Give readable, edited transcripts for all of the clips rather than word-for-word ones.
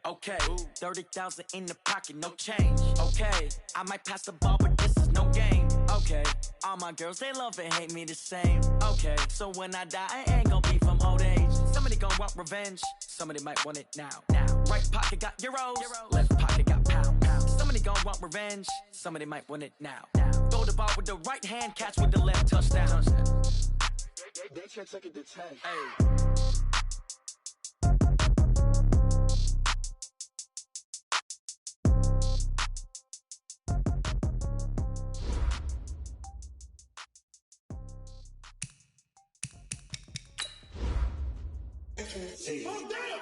Okay, 30,000 in the pocket, no change. Okay, I might pass the ball, but this is no game. Okay, all my girls, they love and hate me the same. Okay, so when I die, I ain't gon' be from old age. Somebody gon' want revenge, somebody might want it now. Right pocket got euros, left pocket got pound. Somebody gon' want revenge, somebody might want it now. Throw the ball with the right hand, catch with the left, touchdown. They can't take it to 10. Hey. See. Oh, damn!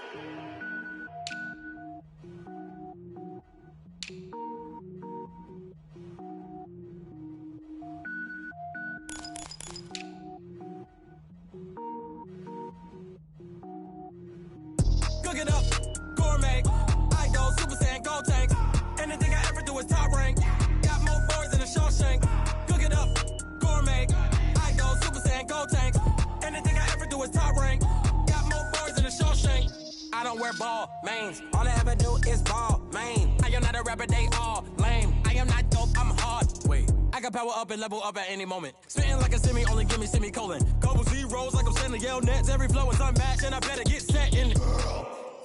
Cook it up, gourmet. I go Super Saiyan, gold tank. Anything I ever do is top rank. Got more boys than a Shawshank. Cook it up, gourmet. I go Super Saiyan, gold tank. Anything I ever do is top rank. I don't wear ball mains. All I ever do is ball main. I am not a rapper, they all lame. I am not dope, I'm hard. Wait, I can power up and level up at any moment. Spitting like a semi, only give me semicolon. Couple zeros like I'm sending yell nets. Every flow is unmatched and I better get set in.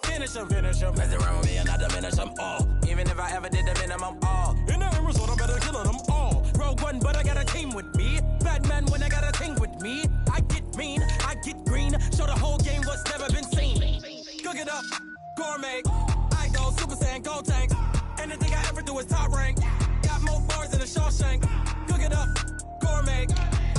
Finish them. Mess around with me and I diminish them all. Even if I ever did the minimum all. In the end result, I'm better killing them all. Rogue One, but I got a team with me. Batman when I got a team with me. I get mean, I get green. Show the whole game what's never been seen. Cook it up, gourmet. I go Super Saiyan, gold tank. Anything I ever do is top rank. Got more bars than a Shawshank. Cook it up, gourmet.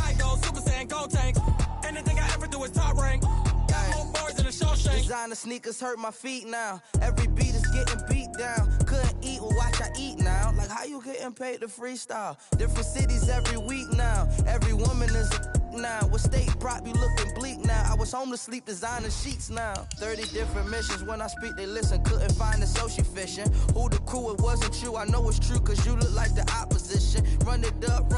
I go Super Saiyan, gold tank. Anything I ever do is top rank. Got more bars than a Shawshank. Designer sneakers hurt my feet now. Every beat is getting beat down. Couldn't eat, well watch I eat now. Like how you getting paid to freestyle? Different cities every week now. Every woman is a now. What state prop you looking bleak now? I was home to sleep, designer sheets now. 30 different missions, when I speak they listen. Couldn't find it, so she fishing. Who the crew, it wasn't you. I know it's true, cause you look like the opposition. Run it up,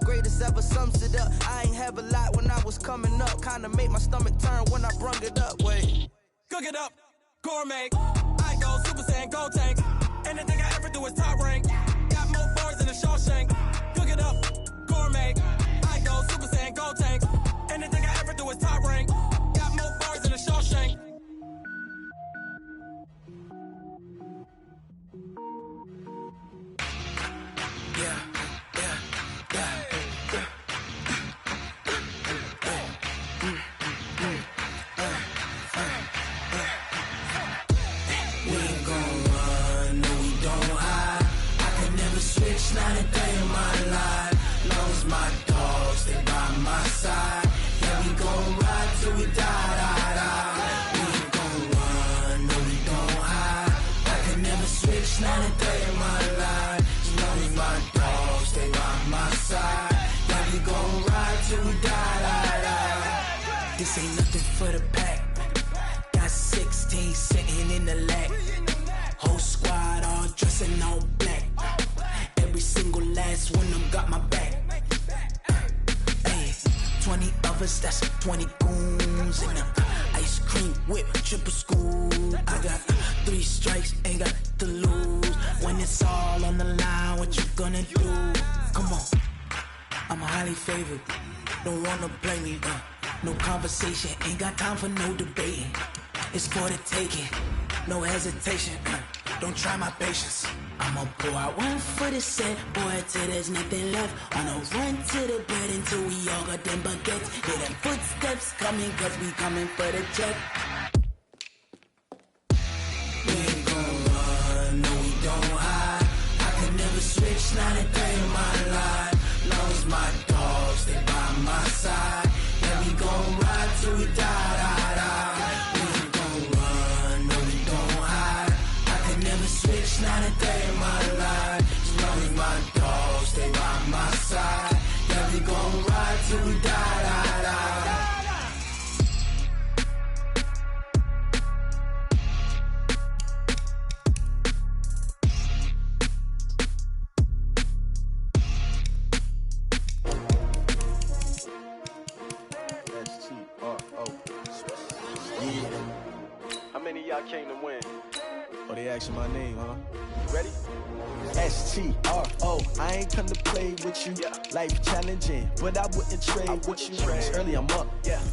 greatest ever sums it up. I ain't have a lot when I was coming up. Kinda made my stomach turn when I brung it up. Wait. Cook it up, gourmet. I go Super Saiyan, gold tank. Anything I ever do is top rank. Got more bars than a Shawshank. Cook it up, gourmet. I go Super Saiyan, gold tank. Anything I ever do is top rank. Got more bars than a Shawshank. Yeah. Not a day in my life. Long as my dogs stay by my side. Yeah, we gon' ride till we die. We ain't gon' run, no we gon' hide. I can never switch, not a day in my life. As long as my dogs stay by my side. Yeah, we gon' ride till we die. This ain't nothing for the pack. Got 16 sitting in the lag. Whole squad all dressing all black. Every single last one of them got my back. Hey, 20 of us, that's 20 goons in them. Ice cream whip, triple school. I got 3 strikes, ain't got to lose. When it's all on the line, what you gonna do? Come on, I'm highly favored. Don't wanna blame me, no conversation, ain't got time for no debating. It's for the taking, no hesitation. Don't try my patience. I'ma pour out one for the set, boy, till there's nothing left. On a run to the bed until we all got them baguettes. Hear them footsteps coming, cause we coming for the check. We ain't gon' run, no we don't hide. I can never switch, not a day in my life. Long as my dogs stay by my side. Yeah, we gon' ride till we die. We ain't gon' run, no we don't hide. I can never switch, not a day in my life. As long as my dogs stay by my side. Yeah, we gon' ride till we die. Oh, they asking my name, huh? Ready? S-T-R-O. I ain't come to play with you. Life challenging, but I wouldn't trade with you. It's early, I'm up.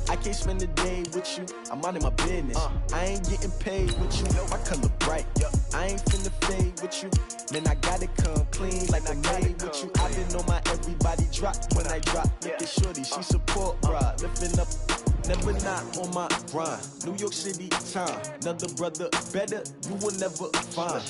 I can't spend the day with you. I'm out of my business. I ain't getting paid with you. My color bright. I ain't finna fade with you. Man, I gotta come clean like I made with you. I've been on my everybody drop when I drop. Look at shorty, she support, bruh. Lifting up. Never not on my grind. New York City time. Another brother better, you will never find.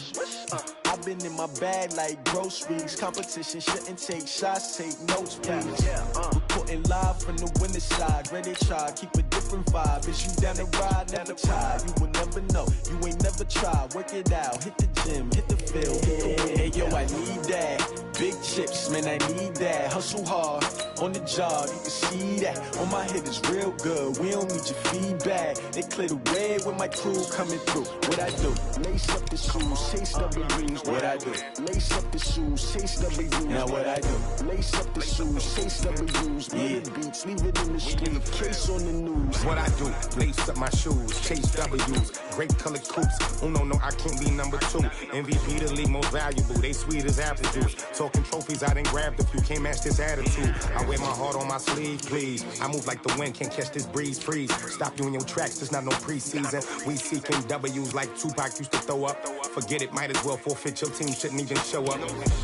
I've been in my bag like groceries. Competition shouldn't take shots, take notes, please. Reporting live from the winning side. Ready to try, keep a different vibe. Is you down the ride, never tired. You will never know, you ain't never tried. Work it out, hit the gym, hit the field, hit the win. Hey yo, I need that. Big chips, man, I need that. Hustle hard, on the job, you can see that. On my hit is real good, we don't need your feedback. They clear the way with my crew coming through. What I do? Lace up the shoes, chase W's. What I do? Lace up the shoes, chase W's. Now what I do? Lace up the shoes, chase W's. Murder beats, leave it in the street, case on the news. What I do? Lace up my shoes, chase W's. Great colored coops. Oh no, I can't be number 2. MVP the league most valuable. They sweet as apple juice. Talking trophies, I done grabbed a few. Can't match this attitude. I wear my heart on my sleeve, please. I move like the wind, can't catch this breeze, freeze. Stop you in your tracks, there's not no preseason. We seeking W's like Tupac used to throw up. Forget it, might as well forfeit, your team shouldn't even show up.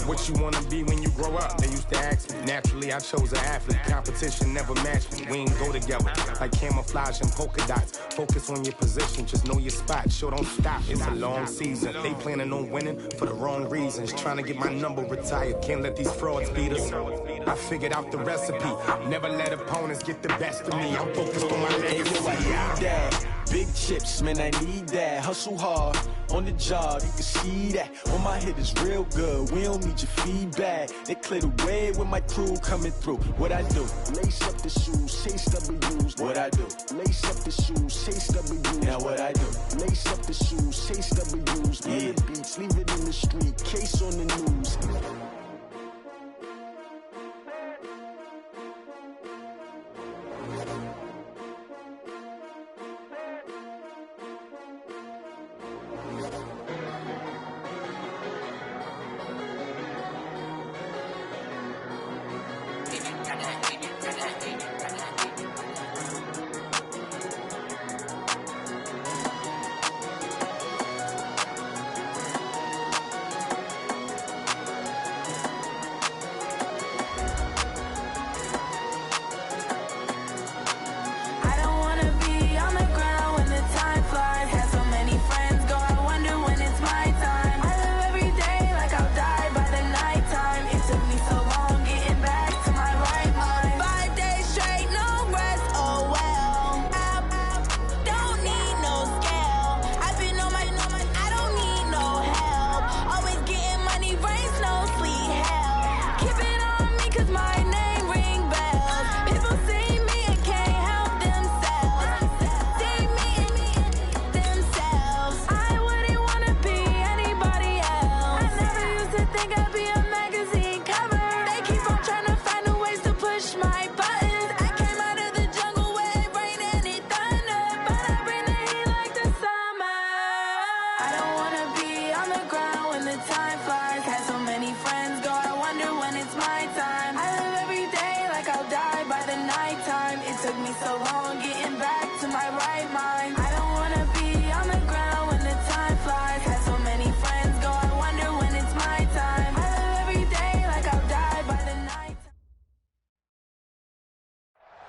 What you wanna be when you grow up? They used to ask me. Naturally, I chose an athlete. Competition never matched me. We ain't go together. Like camouflage and polka dots. Focus on your position, just know your spot. Sure, don't stop, it's a long season. They planning on winning for the wrong reasons. Trying to get my number retired, can't let these frauds beat us. I figured out the recipe. Never let opponents get the best of me. I'm focused on my legacy. I need that. Big chips, man, I need that. Hustle hard, on the job, you can see that. On my hit is real good, we don't need your feedback. They clear the way with my crew coming through. What I do? Lace up the shoes, chase W's. What I do? Lace up the shoes, chase W's. Now what I do? Lace up the shoes, chase W's. Murder beats, leave it in the street, case on the news.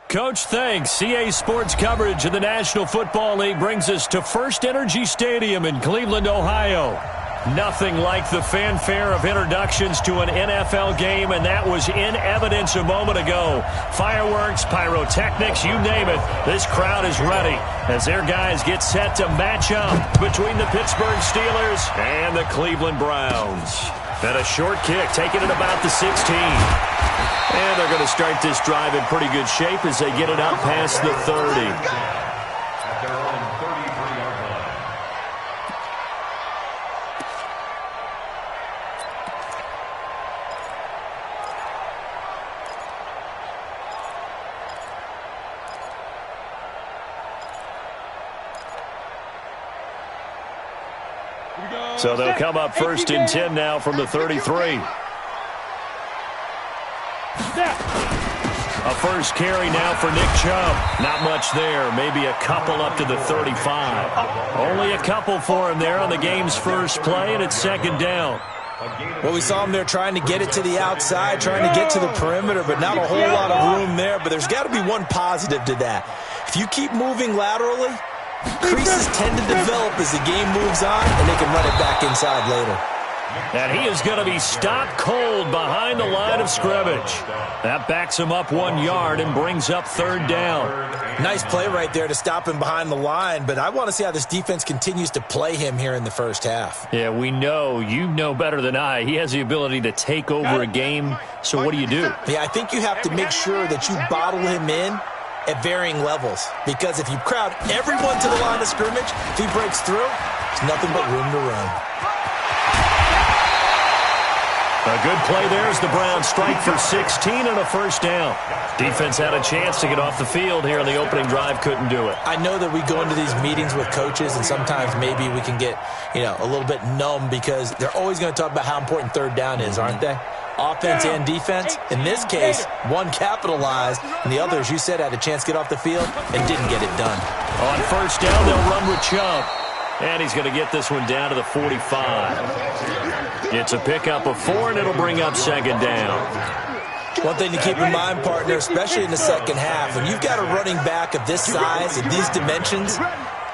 Coach, thanks. CA Sports coverage of the National Football League brings us to First Energy Stadium in Cleveland, Ohio. Nothing like the fanfare of introductions to an NFL game, and that was in evidence a moment ago. Fireworks, pyrotechnics, you name it. This crowd is ready as their guys get set to match up between the Pittsburgh Steelers and the Cleveland Browns. And a short kick, taking it about the 16. And they're going to start this drive in pretty good shape as they get it up past the 30. So they'll come up 1st and 10 now from the 33. A first carry now for Nick Chubb. Not much there. Maybe a couple up to the 35. Only a couple for him there on the game's first play, and it's 2nd down. Well, we saw him there trying to get it to the outside, trying to get to the perimeter, but not a whole lot of room there. But there's got to be one positive to that. If you keep moving laterally, creases tend to develop as the game moves on, and they can run it back inside later. And he is going to be stopped cold behind the line of scrimmage. That backs him up 1 yard and brings up 3rd down. Nice play right there to stop him behind the line, but I want to see how this defense continues to play him here in the first half. Yeah, we know. You know better than I. He has the ability to take over a game, so what do you do? Yeah, I think you have to make sure that you bottle him in at varying levels, because if you crowd everyone to the line of scrimmage, if he breaks through, there's nothing but room to run. A good play there as the Browns strike for 16 and a 1st down. Defense had a chance to get off the field here on the opening drive, couldn't do it. I know that we go into these meetings with coaches, and sometimes maybe we can get, a little bit numb because they're always going to talk about how important 3rd down is, aren't they? Offense and defense. In this case, one capitalized, and the other, as you said, had a chance to get off the field and didn't get it done. On 1st down, they'll run with Chubb. And he's going to get this one down to the 45. It's a pickup of 4, and it'll bring up 2nd down. One thing to keep in mind, partner, especially in the second half, when you've got a running back of this size and these dimensions,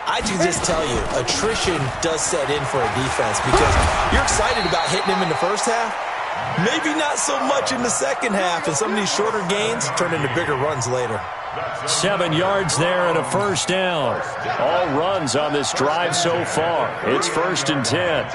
I can just tell you, attrition does set in for a defense because you're excited about hitting him in the first half. Maybe not so much in the second half, and some of these shorter gains turn into bigger runs later. 7 yards there and a 1st down. All runs on this drive so far. It's 1st and 10.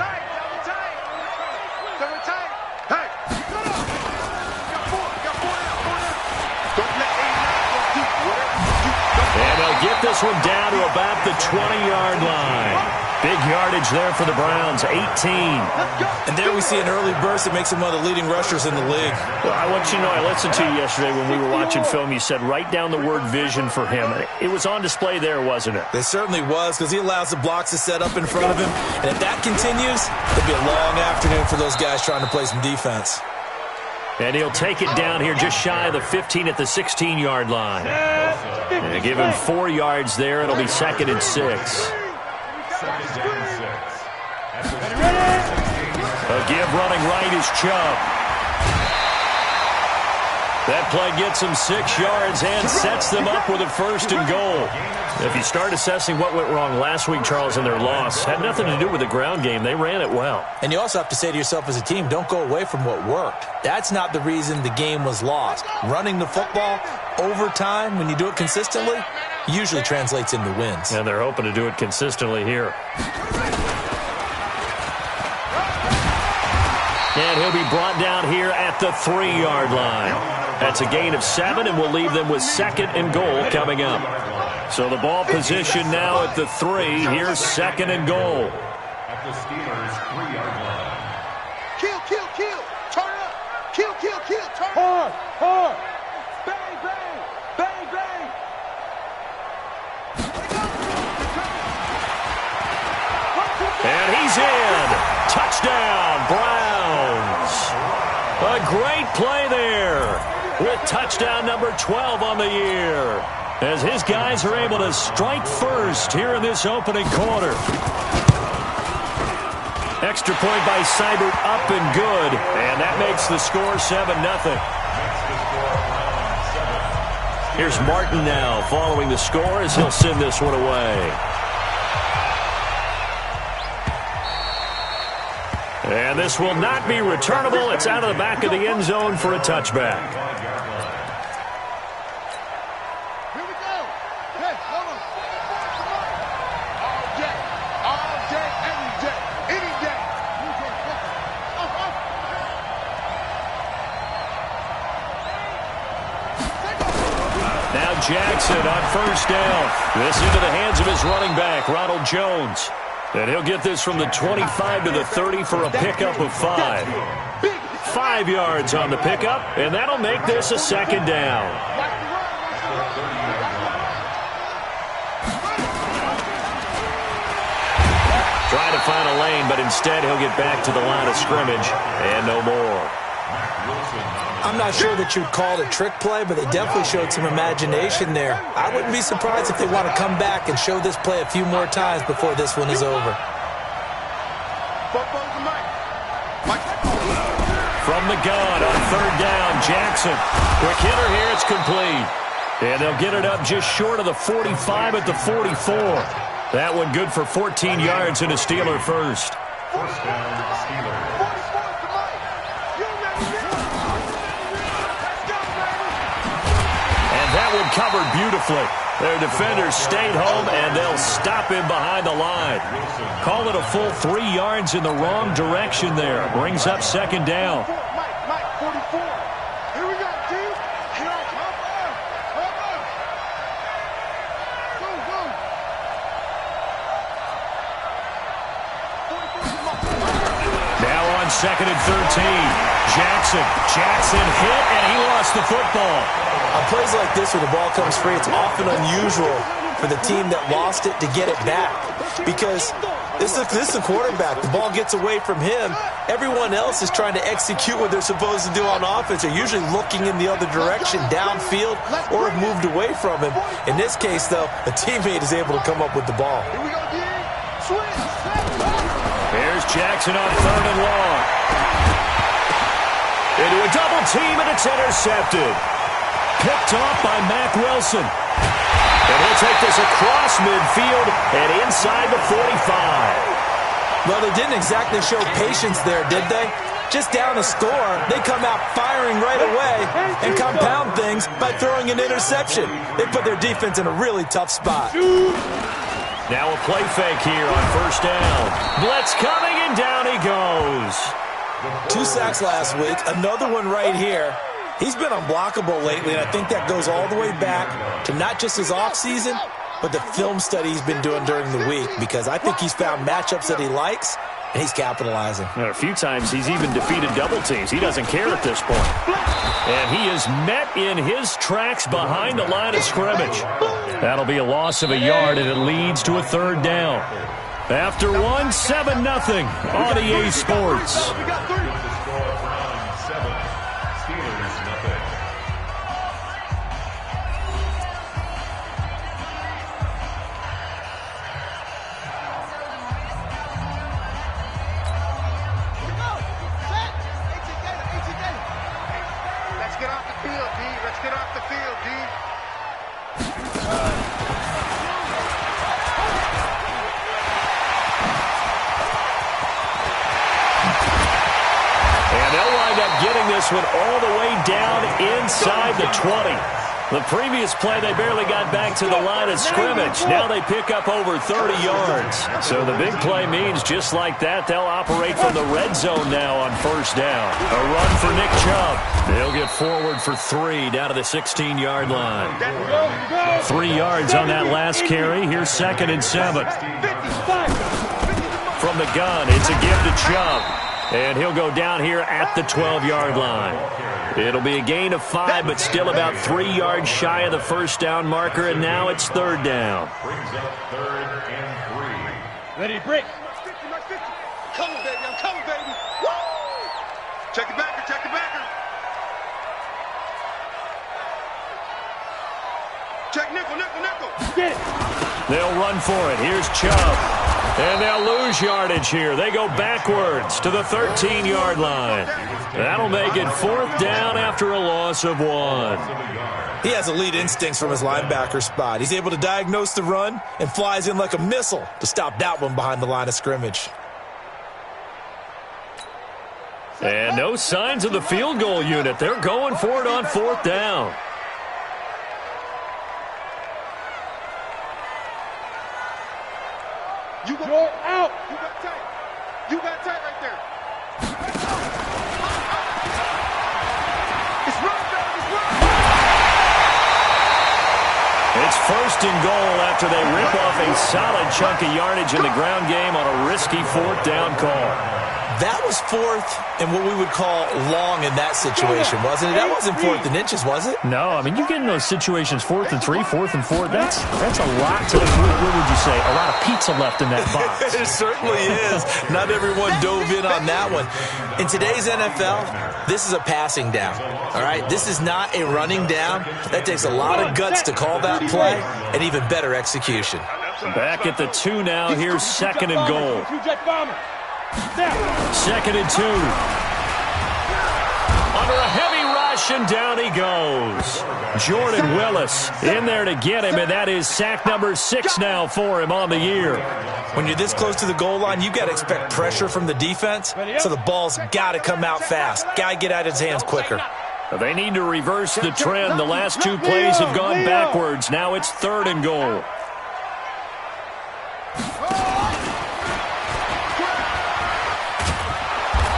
And they'll get this one down to about the 20-yard line. Big yardage there for the Browns, 18. And there we see an early burst that makes him one of the leading rushers in the league. Well, I want you to know, I listened to you yesterday when we were watching film. You said write down the word vision for him. It was on display there, wasn't it? It certainly was, because he allows the blocks to set up in front of him. And if that continues, it'll be a long afternoon for those guys trying to play some defense. And he'll take it down here just shy of the 15 at the 16-yard line. And give him 4 yards there. It'll be 2nd and 6. A give running right is Chubb. That play gets him 6 yards and sets them up with a 1st and goal. If you start assessing what went wrong last week, Charles, in their loss, had nothing to do with the ground game. They ran it well. And you also have to say to yourself as a team, don't go away from what worked. That's not the reason the game was lost. Running the football over time, when you do it consistently, usually translates into wins. And they're hoping to do it consistently here. And he'll be brought down here at the 3-yard line. That's a gain of 7, and we'll leave them with 2nd and goal coming up. So the ball position now at the 3. Here's 2nd and goal. At the Steelers' 3-yard line. Kill, kill, kill. Turn up. Kill, kill, kill. Turn up. Hard. Bang, bang. Bang, bang. And he's in. Touchdown, Browns. A great play there with touchdown number 12 on the year, as his guys are able to strike first here in this opening quarter. Extra point by Seibert, up and good, and that makes the score 7-0. Here's Martin now following the score as he'll send this one away. And this will not be returnable. It's out of the back of the end zone for a touchback. Here we go. Hey, hold on. All day, every day, any day. Now Jackson on 1st down. This into the hands of his running back, Ronald Jones. And he'll get this from the 25 to the 30 for a pickup of 5. 5 yards on the pickup, and that'll make this a 2nd down. Trying to to find a lane, but instead he'll get back to the line of scrimmage and no more. I'm not sure that you'd call it a trick play, but they definitely showed some imagination there. I wouldn't be surprised if they want to come back and show this play a few more times before this one is over. From the gun on third down, Jackson. Quick hitter here, it's complete. And they'll get it up just short of the 45 at the 44. That one good for 14 yards and a Steeler first. First down, Steelers. And that one covered beautifully. Their defenders stayed home, and they'll stop him behind the line. Call it a full 3 yards in the wrong direction there. Brings up second down. Mike, 44. Here we go, dude. Here I come. Now on second and 13. Jackson hit, and he lost the football. On plays like this where the ball comes free, it's often unusual for the team that lost it to get it back. Because this is the quarterback. The ball gets away from him. Everyone else is trying to execute what they're supposed to do on offense. They're usually looking in the other direction, downfield, or have moved away from him. In this case, though, a teammate is able to come up with the ball. Here we go, D. Switch. Here's Jackson on third and long. Into a double team, and it's intercepted. Picked off by Mack Wilson. And he'll take this across midfield and inside the 45. Well, they didn't exactly show patience there, did they? Just down a score, they come out firing right away and compound things by throwing an interception. They put their defense in a really tough spot. Now a play fake here on first down. Blitz coming, and down he goes. 2 sacks last week, another one right here. He's been unblockable lately, and I think that goes all the way back to not just his offseason, but the film study he's been doing during the week, because I think he's found matchups that he likes, and he's capitalizing. A few times he's even defeated double teams. He doesn't care at this point. And he is met in his tracks behind the line of scrimmage. That'll be a loss of a yard, and it leads to a third down. After one, 7-0 on EA Sports. One all the way down inside the 20. The previous play, they barely got back to the line of scrimmage. Now they pick up over 30 yards. So the big play means just like that, they'll operate from the red zone now on first down. A run for Nick Chubb. They'll get forward for 3 down to the 16-yard line. 3 yards on that last carry. Here's second and 7. From the gun, it's a give to Chubb. And he'll go down here at the 12-yard line. It'll be a gain of 5, but still about 3 yards shy of the first down marker, and now it's third down. Brings up third and 3. Ready to break. Coming, baby. I'm coming, baby. Woo! Check the backer. Check the backer. Check nickel. Get it. They'll run for it. Here's Chubb. And they'll lose yardage here. They go backwards to the 13-yard line. That'll make it fourth down after a loss of 1. He has elite instincts from his linebacker spot. He's able to diagnose the run and flies in like a missile to stop that one behind the line of scrimmage. And no signs of the field goal unit. They're going for it on fourth down. You're out. You got tight right there. It's run, baby. It's run. It's first and goal after they rip off a solid chunk of yardage in the ground game on a risky fourth down call. That was fourth and what we would call long in that situation, wasn't it? That wasn't fourth and inches, was it? No, I mean, you get in those situations, 4th and 3, 4th and 4. That's a lot to, what would you say, a lot of pizza left in that box. It certainly is. Not everyone dove in on that one. In today's NFL, this is a passing down, all right? This is not a running down. That takes a lot of guts to call that play and even better execution. Back at the 2 now. Here's 2nd and goal. 2nd and 2. Under a heavy rush, and down he goes. Jordan Willis in there to get him, and that is sack number 6 now for him on the year. When you're this close to the goal line, you got to expect pressure from the defense, so the ball's got to come out fast. Got to get out of his hands quicker. They need to reverse the trend. The last 2 plays have gone backwards. Now it's 3rd and goal.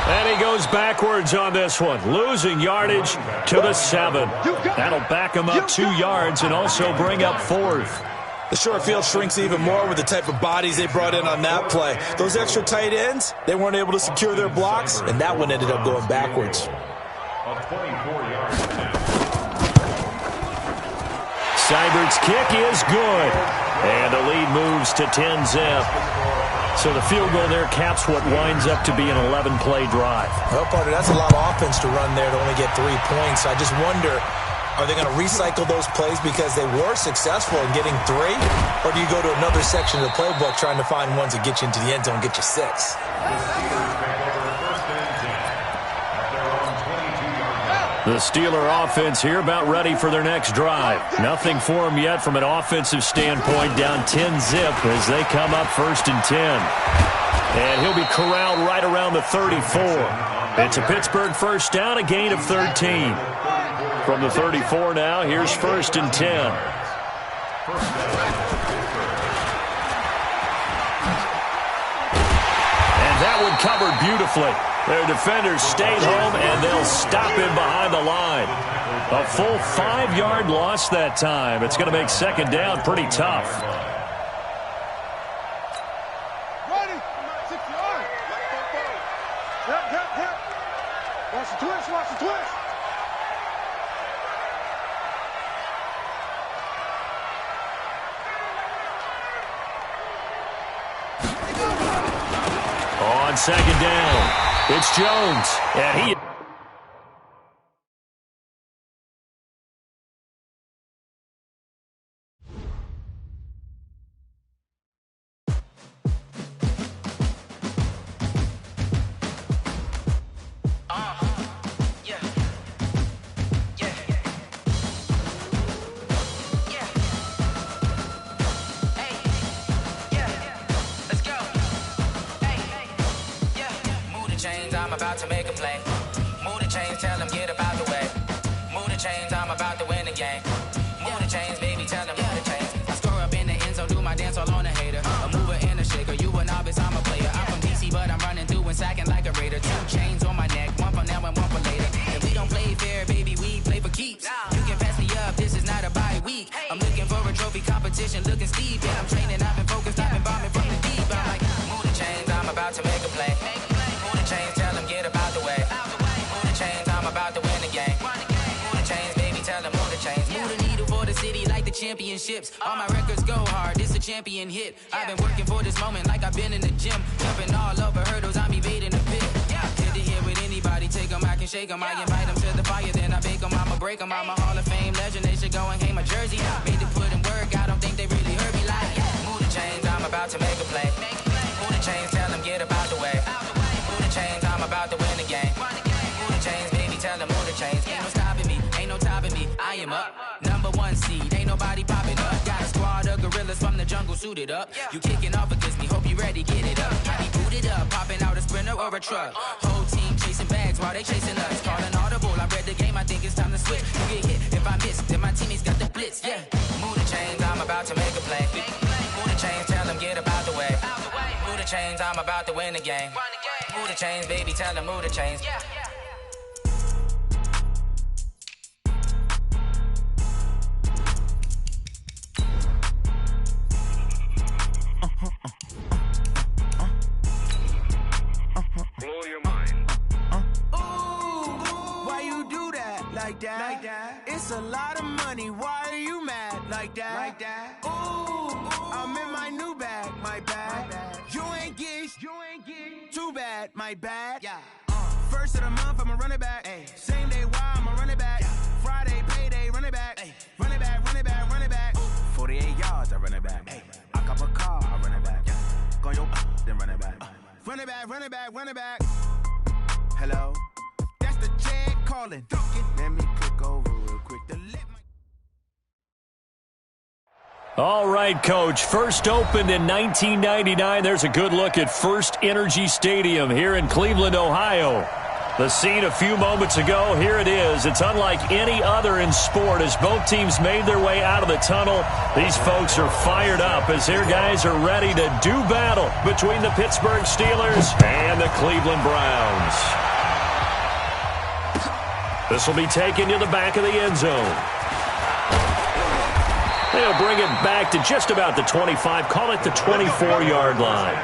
And he goes backwards on this one, losing yardage to the 7. That'll back him up 2 yards and also bring up 4th. The short field shrinks even more with the type of bodies they brought in on that play. Those extra tight ends, they weren't able to secure their blocks, and that one ended up going backwards. Seibert's kick is good. And the lead moves to 10-zip. So the field goal there caps what winds up to be an 11-play drive. Well, partner, that's a lot of offense to run there to only get 3 points. I just wonder, are they going to recycle those plays because they were successful in getting 3? Or do you go to another section of the playbook trying to find ones that get you into the end zone and get you 6? The Steeler offense here about ready for their next drive. Nothing for them yet from an offensive standpoint, down 10-zip as they come up 1st and 10. And he'll be corralled right around the 34. It's a Pittsburgh first down, a gain of 13. From the 34 now, here's 1st and 10. And that one covered beautifully. Their defenders stayed home, and they'll stop him behind the line. A full 5-yard loss that time. It's going to make 2nd down pretty tough. Ready? 6 yards. Hip. Watch the twist. On 2nd down, it's Jones, and he... I'm about to make a play. Move the chains, tell them get up out the way. Move the chains, I'm about to win the game. Move the chains, baby, tell them move the chains. I score up in the end zone, do my dance all on a hater. A mover and a shaker, you a novice, I'm a player. I'm from DC, but I'm running through and sacking like a raider. 2 chains on my neck, one for now and one for later. If we don't play fair, baby, we play for keeps. You can pass me up, this is not a bye week. I'm looking for a trophy competition, looking steep. Yeah, I'm training, I've been focused, I've been bombing from the deep. I'm like, move the chains, I'm about to make a play. Move the chains, tell them get up out the way. Move the chains, I'm about to win the game. Move the chains, baby, tell them move the chains. Move the needle for the city like the championships. All my records go hard, this a champion hit. I've been working for this moment like I've been in the gym. Jumping all over hurdles, I'm evading the pit. Good to hear with anybody, take them, I can shake them. I invite them to the fire, then I bake them, I'ma break them. I'm a Hall of Fame legend, they should go and hang my jersey. Made to put in work, I don't think they really heard me like. Move the chains, I'm about to make a play. Move the chains, tell them get up out the way. Move the chains, I'm about to win the game. Move the chains, baby, tell them move the chains. Ain't no stopping me, ain't no topping me. I am up, #1 seed, ain't nobody popping up. Got a squad of gorillas from the jungle suited up. You kicking off against me, hope you ready, get it up. I be booted up, popping out a Sprinter or a truck. Whole team chasing bags while they chasing us. Calling audible, I read the game, I think it's time to switch. You get hit if I miss, then my teammates got the blitz, yeah. Move the chains, I'm about to make a play. Move the chains, tell them get up out the way. Move the chains, I'm about to win the game. Move the chains, baby, tell them move the chains. Blow your like that. It's a lot of money, why are you mad like that? Ooh, I'm in my new bag, my bad. You ain't get too bad, my bad. First of the month, I'ma run it back. Same day, why I'ma run it back. Friday, payday, run it back. Run it back, run it back, run it back. 48 yards, I run it back. I cop a car, I run it back. Go your then run it back. Run it back, run it back, run it back. Hello, that's the Chad calling. Let me click over real quick to let my... All right, Coach. First opened in 1999. There's a good look at First Energy Stadium here in Cleveland, Ohio. The scene a few moments ago, here it is. It's unlike any other in sport as both teams made their way out of the tunnel. These folks are fired up as their guys are ready to do battle between the Pittsburgh Steelers and the Cleveland Browns. This will be taken to the back of the end zone. They'll bring it back to just about the 25, call it the 24-yard line.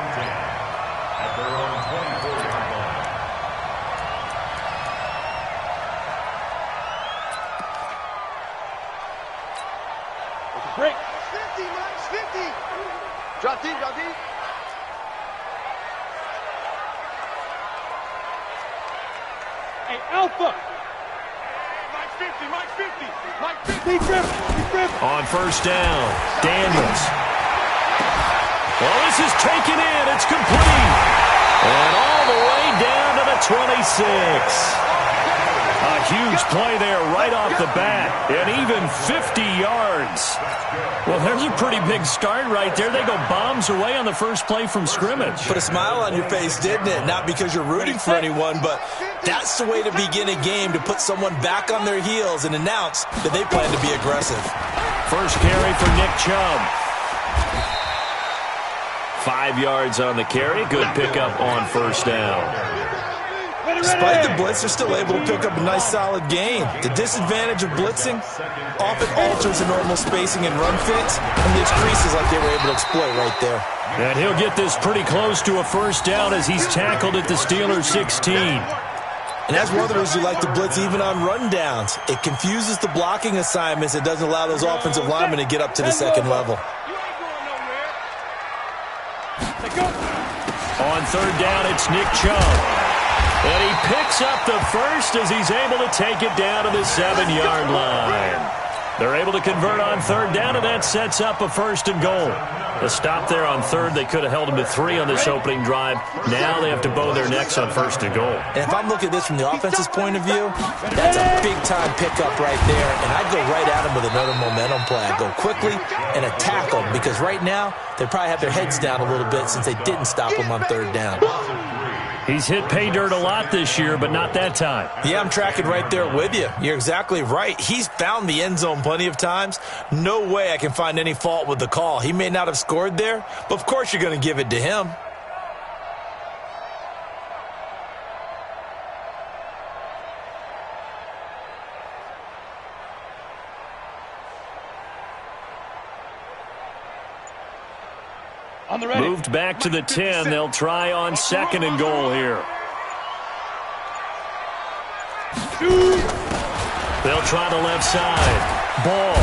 Break. 50, Max, 50. Drop deep, drop deep. Hey, Alpha. Mike 50, Mike 50. Mike 50. He's driven. On first down, Daniels. Well, this is taken in. It's complete. And all the way down to the 26. A huge play there right off the bat, and even 50 yards. Well, there's a pretty big start right there. They go bombs away on the first play from scrimmage. Put a smile on your face, didn't it? Not because you're rooting for anyone, but that's the way to begin a game, to put someone back on their heels and announce that they plan to be aggressive. First carry for Nick Chubb. 5 yards on the carry. Good pickup on first down. Despite the blitz, they're still able to pick up a nice solid gain. The disadvantage of blitzing often alters the normal spacing and run fits, and leaves creases like they were able to exploit right there. And he'll get this pretty close to a first down as he's tackled at the Steelers' 16. And that's one of the reasons you like to blitz even on rundowns. It confuses the blocking assignments. It doesn't allow those offensive linemen to get up to the second level. On third down, it's Nick Chubb. And he picks up the first as he's able to take it down to the 7-yard line. They're able to convert on third down, and that sets up a first and goal. A stop there on third. They could have held him to 3 on this opening drive. Now they have to bow their necks on first and goal. And if I'm looking at this from the offense's point of view, that's a big-time pickup right there. And I'd go right at him with another momentum play. I'd go quickly and attack them because right now they probably have their heads down a little bit since they didn't stop him on third down. He's hit pay dirt a lot this year, but not that time. Yeah, I'm tracking right there with you. You're exactly right. He's found the end zone plenty of times. No way I can find any fault with the call. He may not have scored there, but of course you're going to give it to him. Moved back to the 10. They'll try on second and goal here. They'll try the left side. Ball.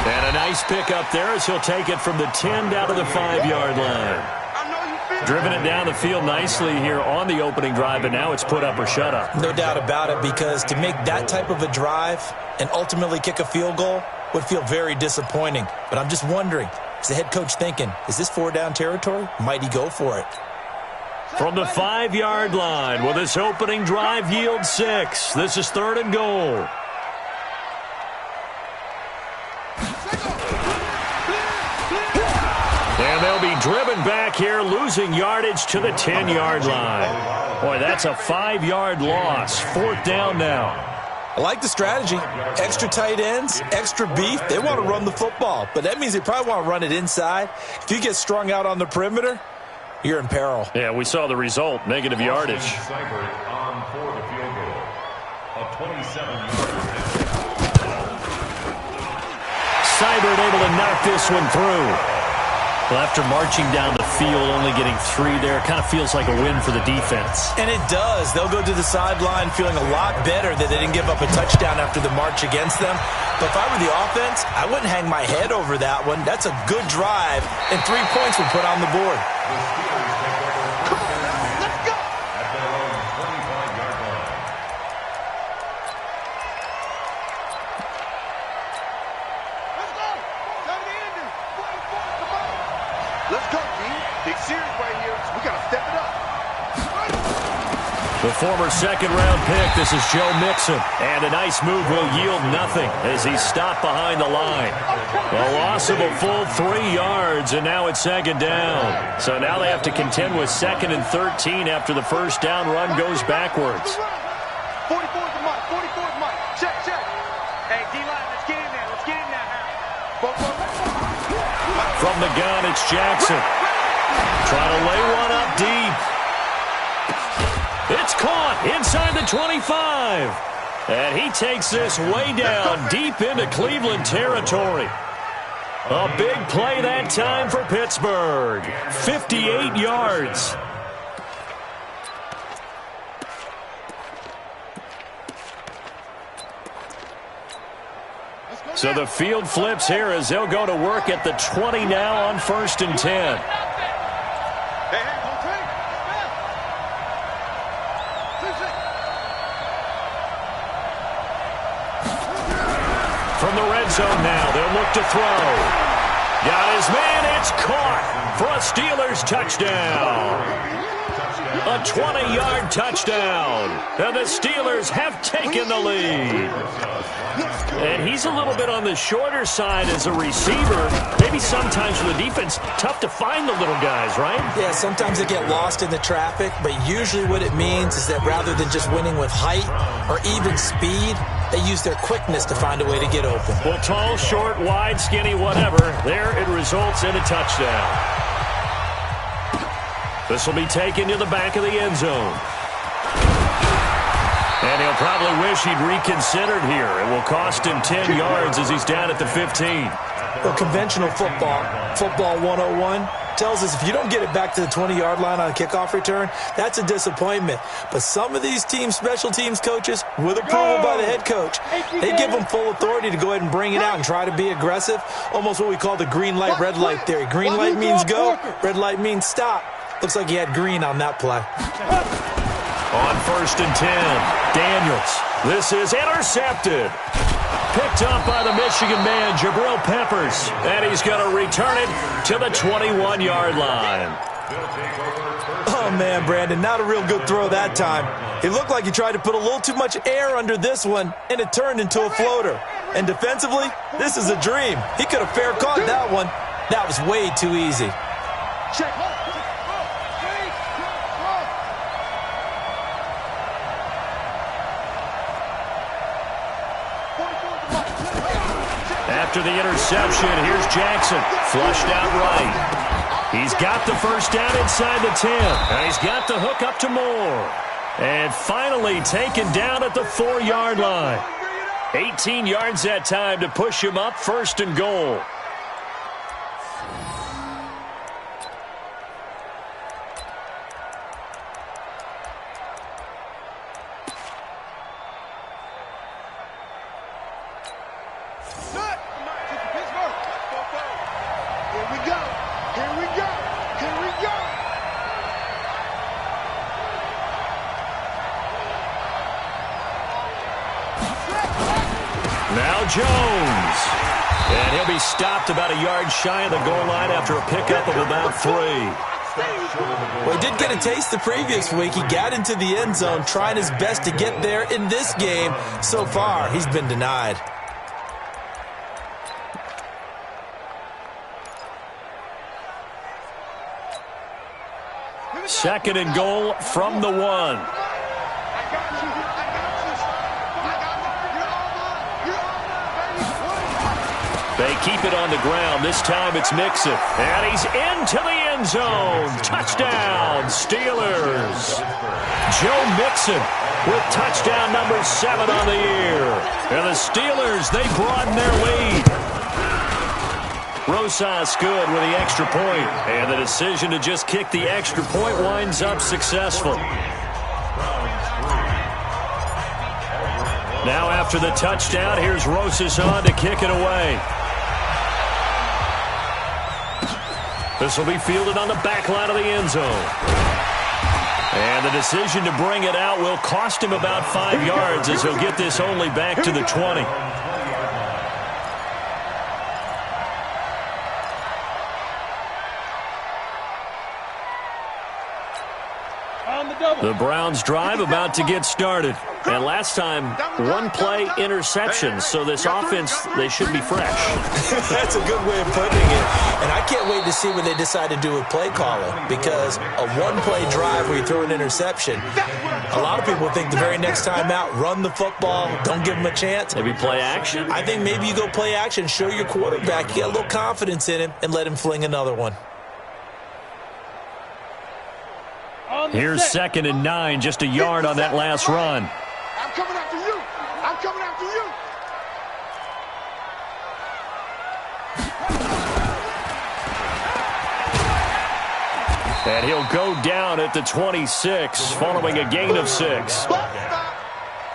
And a nice pick up there as he'll take it from the 10 down to the 5-yard line. Driven it down the field nicely here on the opening drive, and now it's put up or shut up. No doubt about it, because to make that type of a drive and ultimately kick a field goal would feel very disappointing. But I'm just wondering, is the head coach thinking, is this 4-down territory? Might he go for it? From the 5-yard line, will this opening drive yield 6? This is third and goal. And they'll be driven back here, losing yardage to the 10-yard line. Boy, that's a 5-yard loss. Fourth down now. I like the strategy. Extra tight ends, extra beef. They want to run the football, but that means they probably want to run it inside. If you get strung out on the perimeter, you're in peril. Yeah, we saw the result, negative yardage. Seibert on for the field goal. A 27-yard. Seibert able to knock this one through. Well, after marching down the field, only getting 3 there, kind of feels like a win for the defense. And it does. They'll go to the sideline feeling a lot better that they didn't give up a touchdown after the march against them. But if I were the offense, I wouldn't hang my head over that one. That's a good drive, and 3 points were put on the board. Let's go, D. Big series right here. We got to step it up. The former second-round pick, this is Joe Mixon. And a nice move will yield nothing as he's stopped behind the line. A loss of a full 3 yards, and now it's second down. So now they have to contend with 2nd and 13 after the first down run goes backwards. 44 is the mark. 44 is the mark. Check, check. Hey, D-line, let's get in there. Let's get in there now. From the gun, it's Jackson. Trying to lay one up deep. It's caught inside the 25. And he takes this way down deep into Cleveland territory. A big play that time for Pittsburgh. 58 yards. So the field flips here as they'll go to work at the 20 now on 1st and 10. From the red zone now, they'll look to throw. Got his man, it's caught for a Steelers touchdown. A 20-yard touchdown. And the Steelers have taken the lead. And he's a little bit on the shorter side as a receiver. Maybe sometimes for the defense, tough to find the little guys, right? Yeah, sometimes they get lost in the traffic, but usually what it means is that rather than just winning with height or even speed, they use their quickness to find a way to get open. Well, tall, short, wide, skinny, whatever, there it results in a touchdown. This will be taken to the back of the end zone. And he'll probably wish he'd reconsidered here. It will cost him 10 yards as he's down at the 15. Well, conventional football 101, tells us if you don't get it back to the 20-yard line on a kickoff return, that's a disappointment. But some of these special teams coaches, with approval by the head coach, they give them full authority to go ahead and bring it out and try to be aggressive, almost what we call the green light, red light theory. Green light means go, red light means stop. Looks like he had green on that play. On 1st and 10, Daniels. This is intercepted. Picked up by the Michigan man, Jabril Peppers. And he's going to return it to the 21-yard line. Oh, man, Brandon, not a real good throw that time. It looked like he tried to put a little too much air under this one, and it turned into a floater. And defensively, this is a dream. He could have fair caught that one. That was way too easy. After the interception, here's Jackson. Flushed out right. He's got the first down inside the 10. And he's got the hook up to Moore. And finally taken down at the 4-yard line. 18 yards that time to push him up 1st and goal. Now Jones. And he'll be stopped about a yard shy of the goal line after a pickup of about 3. Well, he did get a taste the previous week. He got into the end zone trying his best to get there in this game. So far, he's been denied. Second and goal from the 1. They keep it on the ground. This time it's Mixon. And he's into the end zone. Touchdown, Steelers. Joe Mixon with touchdown number 7 on the year. And the Steelers, they broaden their lead. Rosas good with the extra point, and the decision to just kick the extra point winds up successful. Now after the touchdown, here's Rosas on to kick it away. This will be fielded on the back line of the end zone. And the decision to bring it out will cost him about 5 yards as he'll get this only back to the 20. The Browns drive about to get started. And last time, one play interception. So this offense, they should be fresh. That's a good way of putting it. And I can't wait to see what they decide to do with play calling. Because a one-play drive where you throw an interception, a lot of people think the very next time out, run the football, don't give them a chance. Maybe play action? I think maybe you go play action, show your quarterback, you get a little confidence in him, and let him fling another one. Here's 2nd and 9, just a yard on that last run. I'm coming after you. I'm coming after you. And he'll go down at the 26 following a gain of 6. All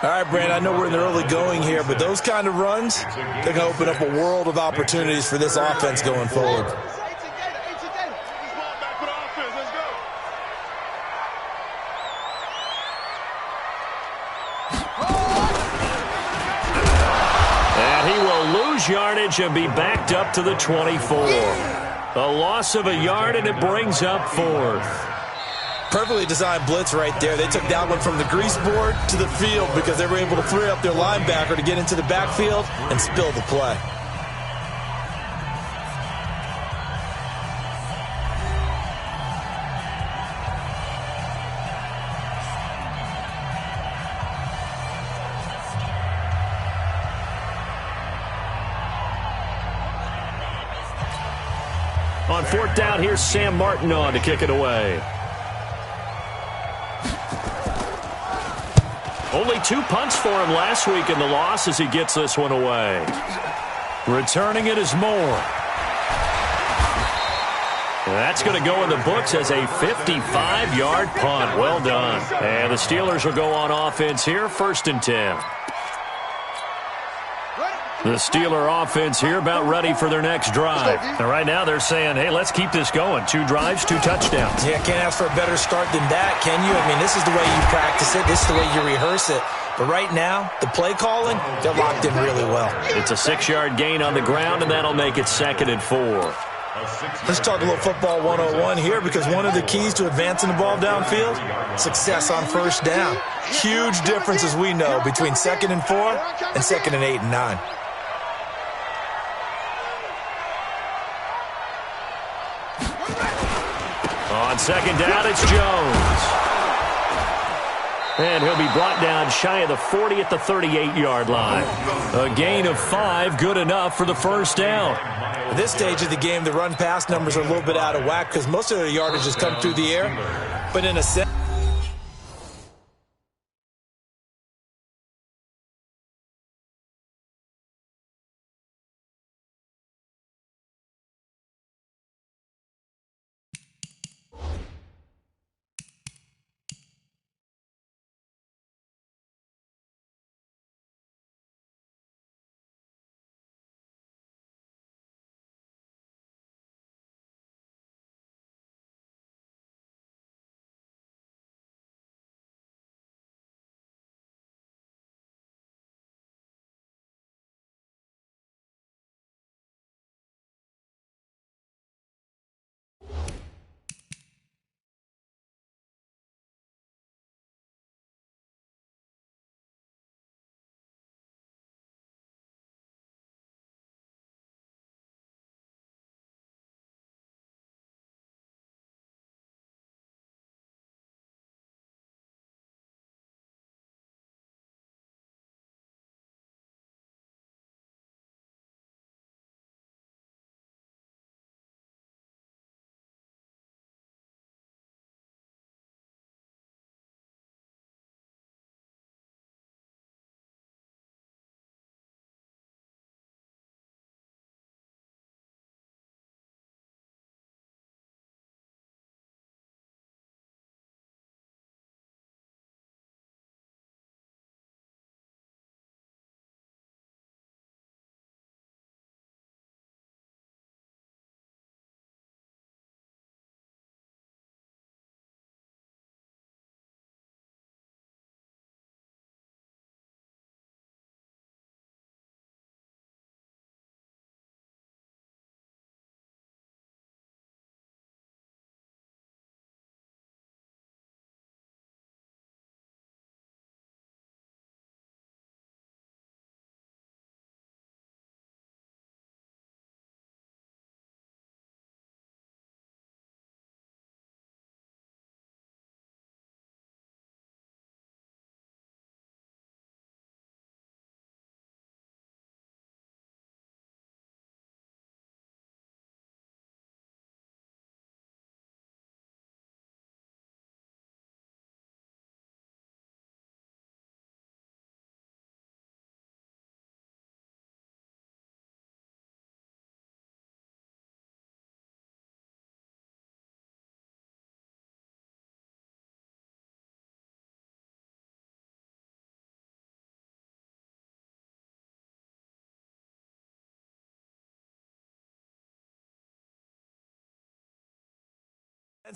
right, Brand, I know we're in the early going here, but those kind of runs, they're going to open up a world of opportunities for this offense going forward. Yardage and be backed up to the 24. A loss of a yard, and it brings up 4th. Perfectly designed blitz right there. They took that one from the grease board to the field because they were able to free up their linebacker to get into the backfield and spill the play. On 4th down, here's Sam Martin on to kick it away. Only 2 punts for him last week in the loss as he gets this one away. Returning it is Moore. That's going to go in the books as a 55-yard punt. Well done. And the Steelers will go on offense here, 1st and 10. The Steeler offense here about ready for their next drive. And right now they're saying, hey, let's keep this going. 2 drives, 2 touchdowns. Yeah, can't ask for a better start than that, can you? I mean, this is the way you practice it. This is the way you rehearse it. But right now, the play calling, they're locked in really well. It's a 6-yard gain on the ground, and that'll make it 2nd and 4. Let's talk a little football 101 here because one of the keys to advancing the ball downfield, success on 1st down. Huge difference, as we know, between 2nd and 4 and 2nd and 8 and 9. On 2nd down, it's Jones. And he'll be brought down shy of the 40 at the 38-yard line. A gain of 5, good enough for the 1st down. At this stage of the game, the run-pass numbers are a little bit out of whack because most of their yardage has come through the air. But in a sense,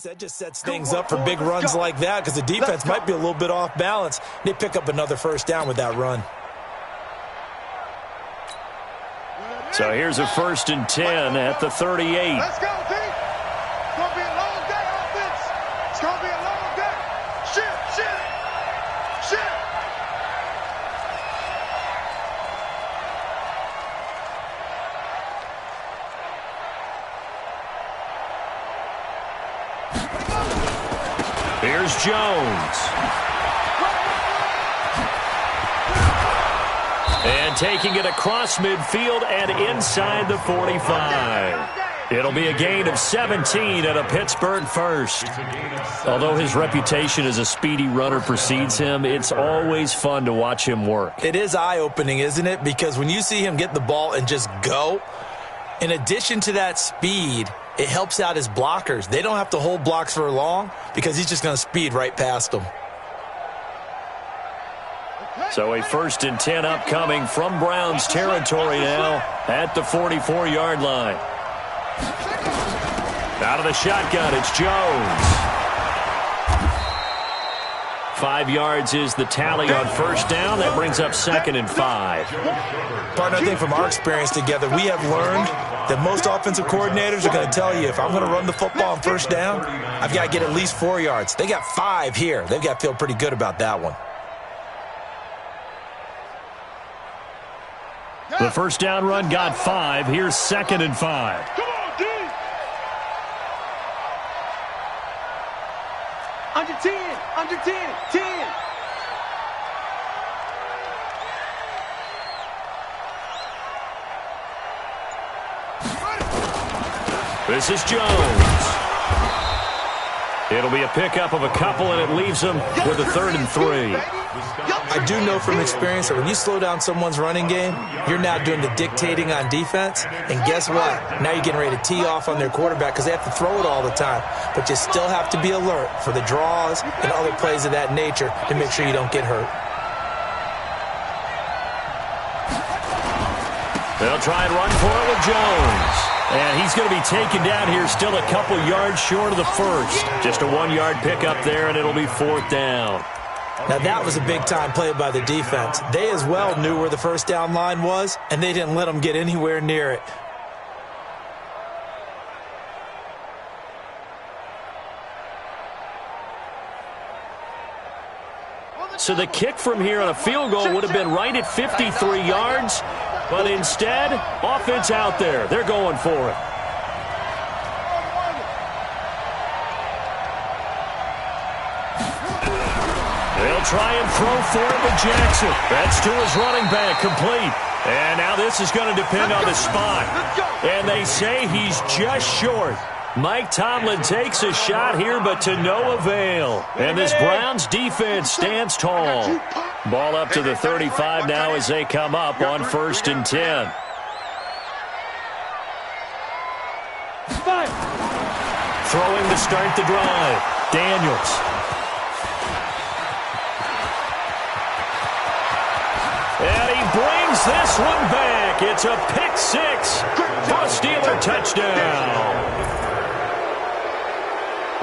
That just sets things up for big runs like that because the defense might be a little bit off balance. They pick up another first down with that run. So here's a 1st and 10 at the 38. Let's go, D. It's going to be a long day, offense. It's going to be a long day. Shit. Here's Jones. And taking it across midfield and inside the 45. It'll be a gain of 17 and a Pittsburgh first. Although his reputation as a speedy runner precedes him, it's always fun to watch him work. It is eye-opening, isn't it? Because when you see him get the ball and just go, in addition to that speed, it helps out his blockers. They don't have to hold blocks for long because he's just going to speed right past them. So a 1st and 10 upcoming from Browns territory now at the 44-yard line. Out of the shotgun, it's Jones. 5 yards is the tally on first down. That brings up 2nd and 5. Partner, I think from our experience together, we have learned that most offensive coordinators are going to tell you, if I'm going to run the football on first down, I've got to get at least 4 yards. They got 5 here. They've got to feel pretty good about that one. The first down run got 5. Here's 2nd and 5. Come on, D. Under 10. 10. This is Jones. It'll be a pickup of a couple, and it leaves them with a 3rd and 3. I do know from experience that when you slow down someone's running game, you're now doing the dictating on defense. And guess what? Now you're getting ready to tee off on their quarterback because they have to throw it all the time. But you still have to be alert for the draws and other plays of that nature to make sure you don't get hurt. They'll try and run for it with Jones. And he's going to be taken down here, still a couple yards short of the first. Just a 1-yard pickup there, and it'll be 4th down. Now, that was a big-time play by the defense. They as well knew where the first down line was, and they didn't let them get anywhere near it. So the kick from here on a field goal would have been right at 53 yards, but instead, offense out there. They're going for it. They'll try and throw for it with Jackson. That's to his running back, complete. And now this is going to depend on the spot. And they say he's just short. Mike Tomlin takes a shot here, but to no avail. And this Browns defense stands tall. Ball up to the 35 now as they come up on 1st and 10. Throwing to start the drive. Daniels. And he brings this one back. It's a pick 6 for a Steeler touchdown.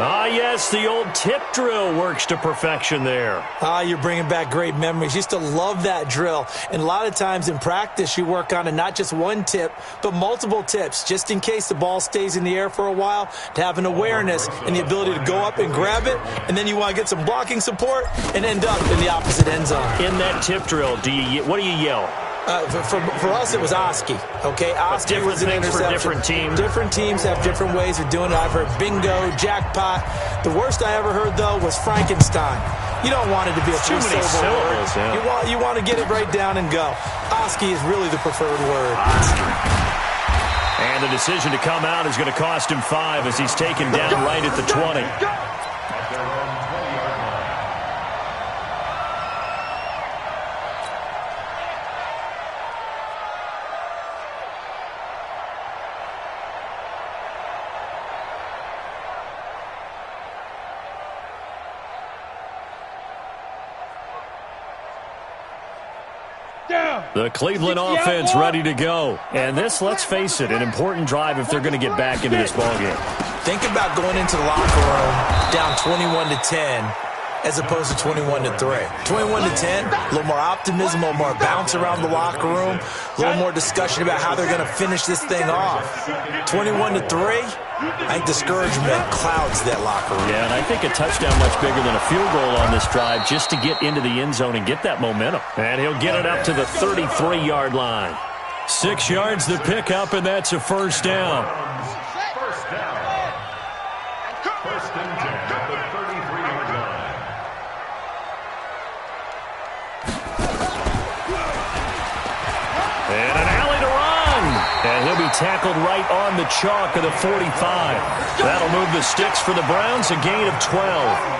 Ah, yes, the old tip drill works to perfection there. Ah, you're bringing back great memories. Used to love that drill. And a lot of times in practice, you work on it, not just one tip, but multiple tips, just in case the ball stays in the air for a while, to have an awareness and the ability to go up and grab it, and then you want to get some blocking support and end up in the opposite end zone. In that tip drill, what do you yell? For us, it was Oski. Okay, Oski was an interception. For different teams. Different teams have different ways of doing it. I've heard bingo, jackpot. The worst I ever heard, though, was Frankenstein. You don't want it to be a too many syllables. Yeah. You want to get it right down and go. Oski is really the preferred word. And the decision to come out is going to cost him 5 as he's taken down right at the 20. The Cleveland offense ready to go. And this, let's face it, an important drive if they're going to get back into this ballgame. Think about going into the locker room down 21-10 as opposed to 21-3. 21-10, a little more optimism, a little more bounce around the locker room, a little more discussion about how they're going to finish this thing off. 21-3, I think discouragement clouds that locker room. Yeah, and I think a touchdown much bigger than a field goal on this drive just to get into the end zone and get that momentum. And he'll get it up to the 33-yard line. 6 yards the pickup, and that's a first down. First and 10 at the 33-yard line. And an alley to run. And he'll be tackled right on the chalk of the 45. That'll move the sticks for the Browns, a gain of 12.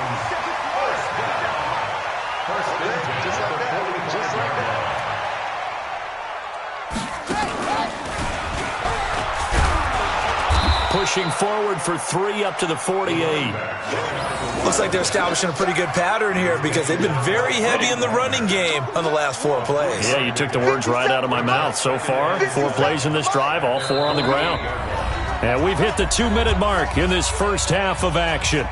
Pushing forward for 3 up to the 48. Looks like they're establishing a pretty good pattern here because they've been very heavy in the running game on the last 4 plays. Yeah, you took the words right out of my mouth. So far, 4 plays in this drive, all 4 on the ground. And we've hit the 2-minute mark in this first half of action.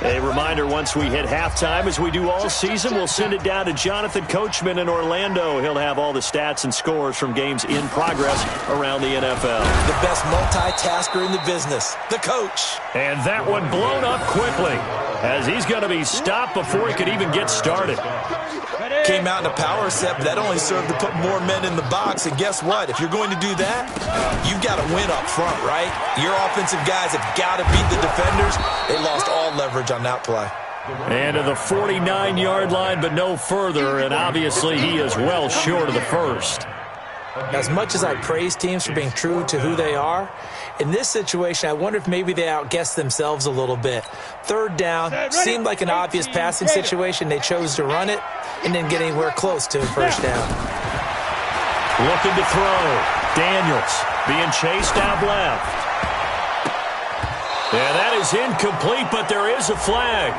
A reminder, once we hit halftime, as we do all season, we'll send it down to Jonathan Coachman in Orlando. He'll have all the stats and scores from games in progress around the NFL. The best multitasker in the business, the coach. And that one blown up quickly, as he's going to be stopped before he could even get started. Came out in a power set, but that only served to put more men in the box. And guess what? If you're going to do that, you've got to win up front, right? Your offensive guys have got to beat the defenders. They lost all leverage on that play. And to the 49-yard line, but no further, and obviously he is well short of the first. As much as I praise teams for being true to who they are, in this situation, I wonder if maybe they outguessed themselves a little bit. 3rd down seemed like an obvious passing situation. They chose to run it and didn't get anywhere close to a first down. Looking to throw. Daniels being chased out left. And that is incomplete, but there is a flag.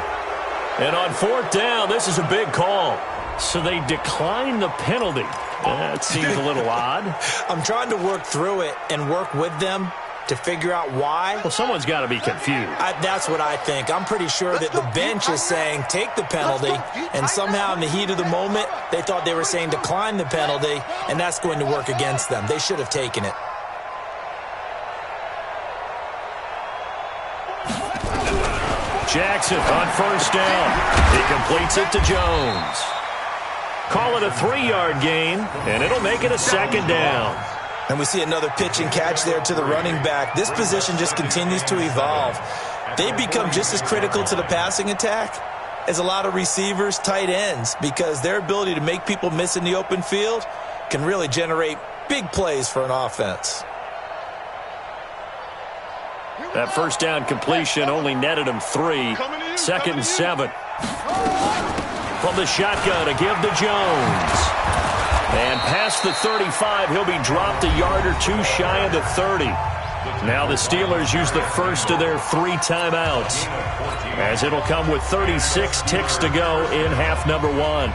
And on 4th down, this is a big call. So they decline the penalty. That seems a little odd. I'm trying to work through it and work with them to figure out why. Well, someone's got to be confused. That's what I think. I'm pretty sure that the bench is saying take the penalty, and somehow in the heat of the moment, they thought they were saying decline the penalty, and that's going to work against them. They should have taken it. Jackson on 1st down. He completes it to Jones. Call it a 3-yard gain, and it'll make it a 2nd down. And we see another pitch and catch there to the running back. This position just continues to evolve. They become just as critical to the passing attack as a lot of receivers, tight ends, because their ability to make people miss in the open field can really generate big plays for an offense. That 1st down completion only netted him 3. 2nd and 7. From the shotgun to give to Jones. And past the 35, he'll be dropped a yard or 2 shy of the 30. Now the Steelers use the first of their 3 timeouts, as it'll come with 36 ticks to go in half number 1.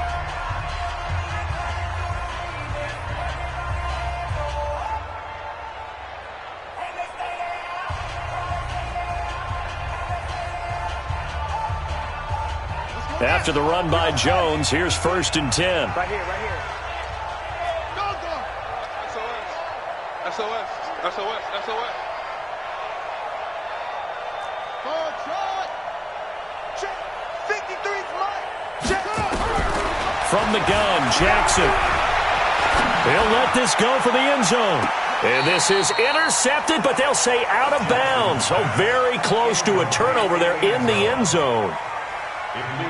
After the run by Jones, here's 1st and 10. Right here. Go. SOS. Hard shot. Check. 53's mine. Check. From the gun, Jackson. They'll let this go for the end zone. And this is intercepted, but they'll say out of bounds. Oh, very close to a turnover there in the end zone.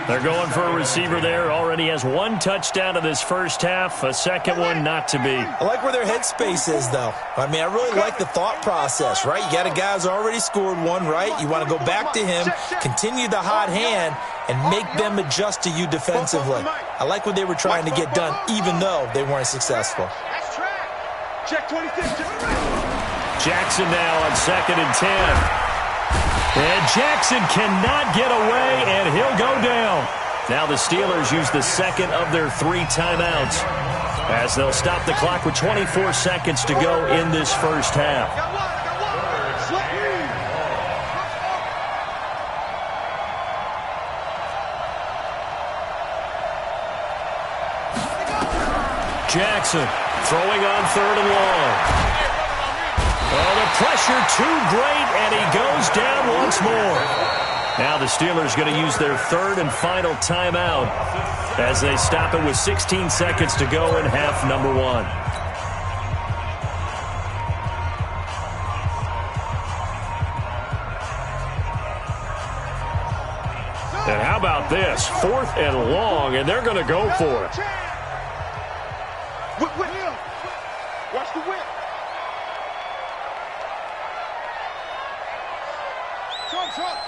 They're going for a receiver there. Already has 1 touchdown in this first half. A 2nd one not to be. I like where their headspace is, though. I mean, I really like the thought process, right? You got a guy who's already scored 1, right? You want to go back to him, continue the hot hand, and make them adjust to you defensively. I like what they were trying to get done, even though they weren't successful. That's track. Check 26. Jackson now on 2nd and 10. And Jackson cannot get away, and he'll go down. Now the Steelers use the 2nd of their 3 timeouts, as they'll stop the clock with 24 seconds to go in this first half. Jackson throwing on 3rd and long. Oh, the pressure too great, and he goes down once more. Now the Steelers going to use their 3rd and final timeout as they stop it with 16 seconds to go in half number 1. And how about this? 4th and long, and they're going to go for it. Whip. Watch the whip. Trump.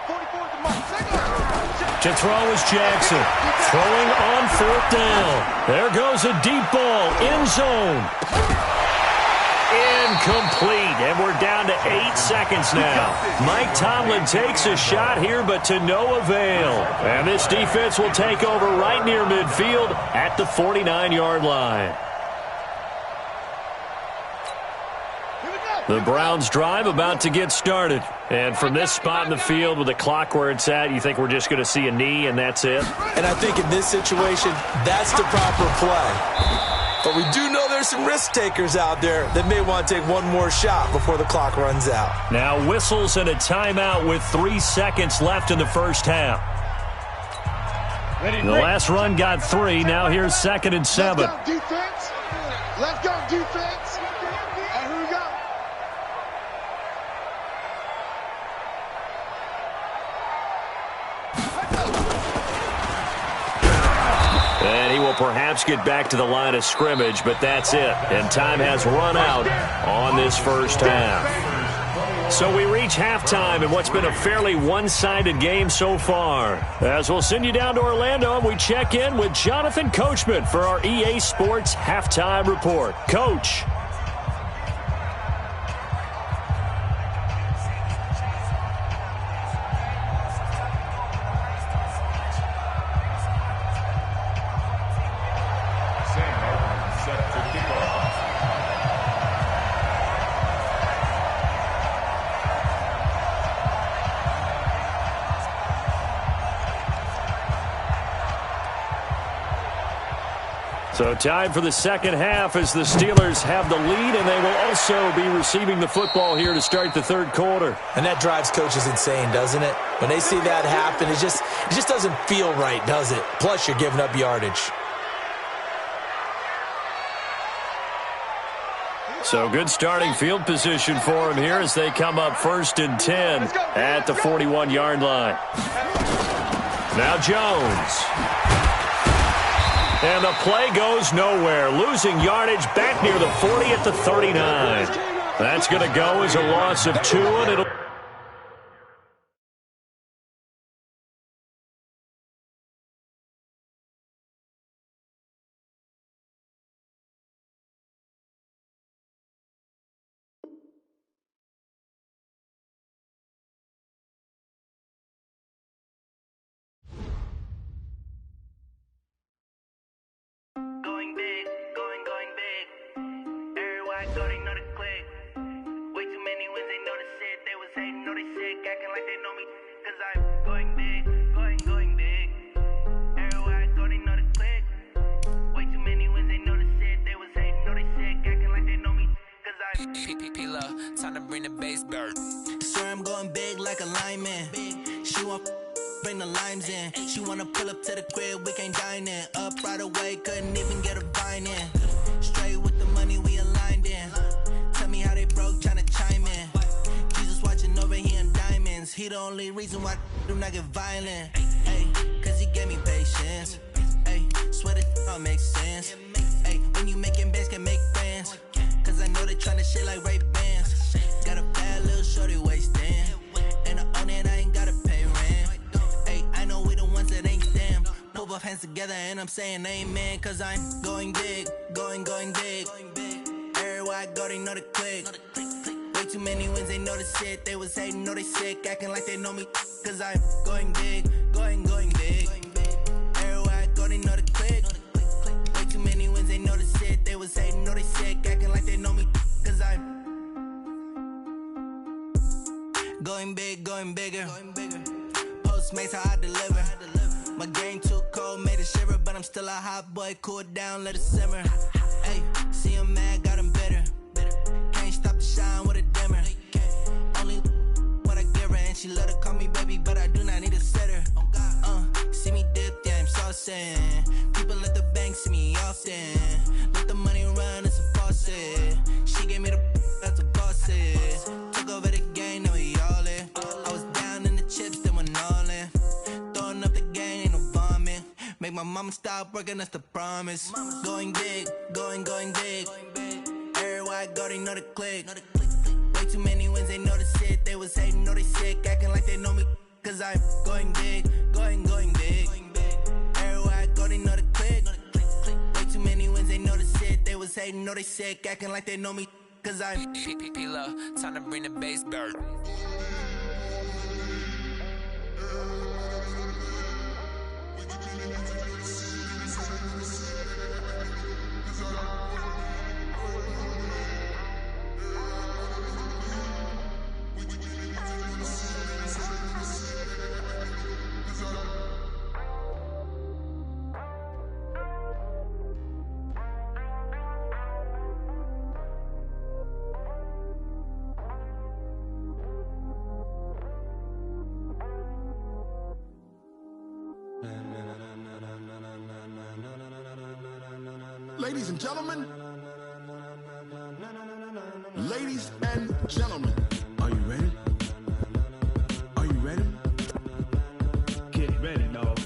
44 the mark. To throw is Jackson. Throwing on 4th down. There goes a deep ball. End zone. Incomplete, and we're down to 8 seconds now. Mike Tomlin takes a shot here, but to no avail. And this defense will take over right near midfield at the 49-yard line. The Browns' drive about to get started. And from this spot in the field with the clock where it's at, you think we're just going to see a knee and that's it? And I think in this situation, that's the proper play. But we do know there's some risk takers out there that may want to take one more shot before the clock runs out. Now whistles and a timeout with 3 seconds left in the first half. The last run got 3. Now here's 2nd and 7. Let's go, defense. Let's go, defense. And here we go. And he will perhaps get back to the line of scrimmage, but that's it. And time has run out on this first half. So we reach halftime in what's been a fairly one-sided game so far. As we'll send you down to Orlando, and we check in with Jonathan Coachman for our EA Sports Halftime Report. Coach. So time for the second half as the Steelers have the lead, and they will also be receiving the football here to start the third quarter. And that drives coaches insane, doesn't it? When they see that happen, it just doesn't feel right, does it? Plus, you're giving up yardage. So good starting field position for him here as they come up 1st and 10 at the 41-yard line. Now Jones. And the play goes nowhere. Losing yardage back near the 40 at the 39. That's going to go as a loss of 2, and it'll... Time to bring the bass bird. Swear I'm going big like a lineman. She want bring the limes in. She wanna pull up to the crib, we can't dine in. Up right away, couldn't even get a vine in. Straight with the money we aligned in. Tell me how they broke, tryna chime in. Jesus watching over here in diamonds. He the only reason why I do not get violent. Ay, cause he gave me patience. Ay, swear that all makes sense. Ay, when you making bands can make friends. Cause I know they tryna shit like Ray-Bans. Got a bad little shorty wasting. And I own it, I ain't gotta pay rent. Ay, I know we the ones that ain't them. Move our hands together and I'm saying amen. Cause I'm going big, going big. Everywhere I go, they know the click. Way too many wins, they know the shit. They was hating, know they sick, acting like they know me. Cause I'm going big, going big. Everywhere I go, they know the click. Way too many wins, they know the shit. They was hating, know they sick, acting like they know me. Cause I'm going big, going bigger. Postmates how I deliver. My game too cold, made a shiver, but I'm still a hot boy. Cool it down, let it simmer. Hey, see him mad, got him bitter. Can't stop the shine with a dimmer. Only what I give her, and she love to call me baby, but I do not need a sitter. See me dip, yeah, I'm saucing. People at the bank see me often. Let the money run, it's a faucet. She gave me the that's a bossy. Took over the game, now we all in. I was down in the chips, then went all in. Throwing up the game, ain't no vomit. Make my mama stop working, that's the promise. Going big, going big. Everywhere I go, they know the click. Way too many wins, they know the shit. They was hating, know they sick, acting like they know me. Cause I'm going big, going big. Everywhere I go, they know the click. Way too many wins, they know the shit. They was hating, know they sick, acting like they know me. Cause I'm P-P-P-Love, time to bring the bass back. Ladies and gentlemen, ladies and gentlemen, are you ready? Are you ready? Get ready, dog.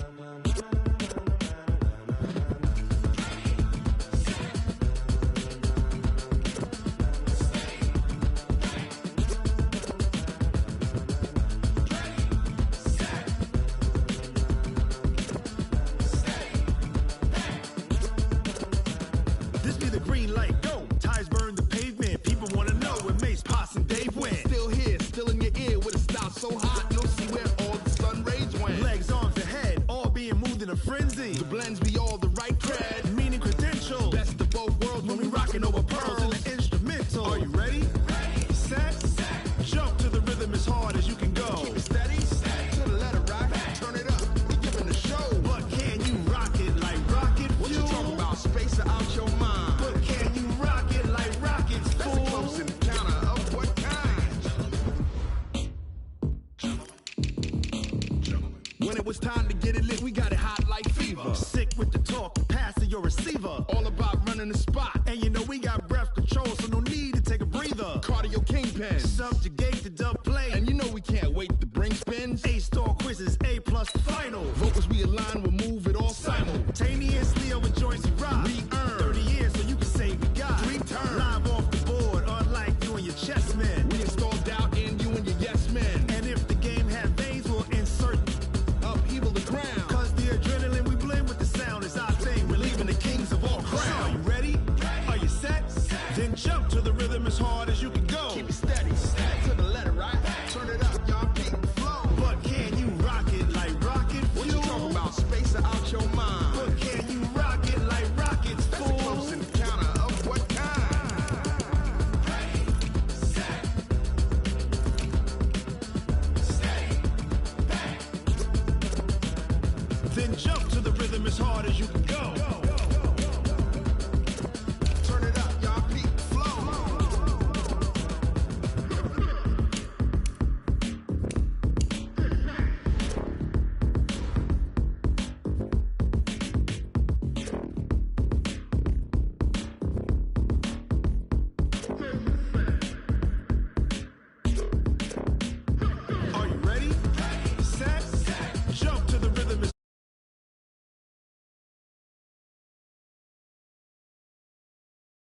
So hot, you'll see where all the sun rays went. Legs, arms, and head, all being moved in a frenzy. The blends be all the right cred, meaning credentials. Best of both worlds when we rockin' over pearls in the instrumental. Are you ready? Ready, set, jump to the rhythm as hard as you can go. Keep it steady, to the letter right, turn it up, we giving the show. But can you rock it like rocket fuel? What you talking about, space out your mind? But can you rock it like rockets, fool? That's a close encounter of what kind? When it was time to get it lit, we got it hot like fever. Sick with the talk, pass to your receiver. All about running the spot. And you know we got breath control, so no need to take a breather. Cardio kingpin. Subjugate the dub play. And you know we can't wait to bring spins. A-star quizzes, A-plus final. Vocals we align, we'll move it all simultaneously over joints we rock. We earn 30 years so you can say we got 3 turns. Live off the board, unlike you and your chess men. We install doubt in you and your yes men. And if the game had veins, we'll insert upheaval the crown. Cause the adrenaline we blend with the sound is our thing. We're leaving the kings of all crowns. So are you ready? Are you set? Then jump to the rhythm as hard as you can go. Keep it steady, to the letter right. Turn it up, y'all keep the flow. But can you rock it like rocket fuel? What you talking about, space out your mind? But can you rock it like rockets, fool? That's a close encounter of what kind? Ready, set, steady, back. Then jump to the rhythm as hard as you can go.